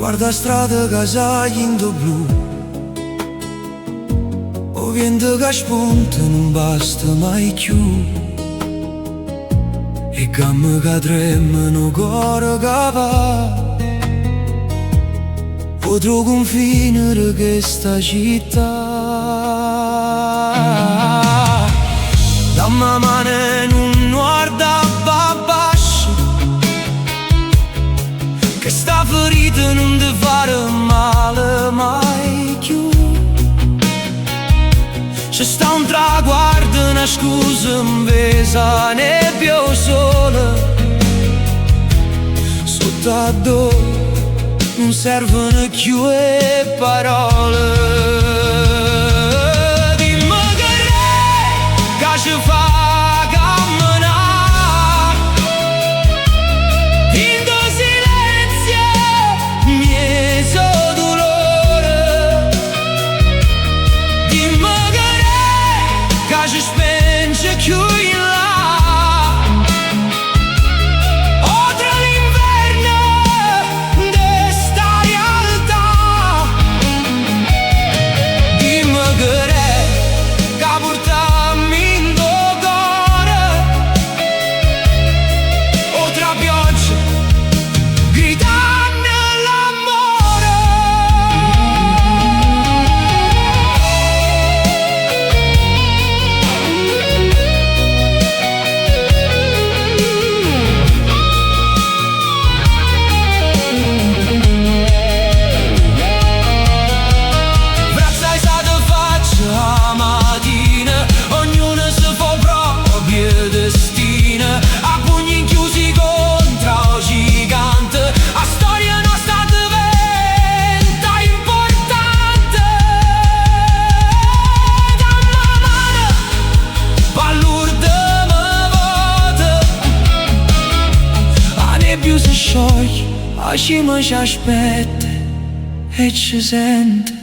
Guarda strada che salindo blu, o vento che spunta non basta mai più, e gamma che tremano cuore che va oltre confine di questa città. Dammi la mano e non guarda basso, che sta ferita non ti fare male mai più. Se sta un traguardo, una scusa, un beso, nebbia o sole, sotto addosso non servono più le parole. Dimmi che ci fa camminare in tuo silenzio, mieso dolore. Dimmi che ci spenge più in là, oltre l'inverno di sta realtà. Dimmi che portammi in tuo cuore, oltre la pioggia, gridando l'amore. Braccia alzate faccia la mattina, ognuno si fa proprio destino, a pugni chiusi contro gigante, a storia nostra diventa importante. Dammi la mano, pallurde me vota, la nebbia si scioglie, la cima ci aspetta e ci sente.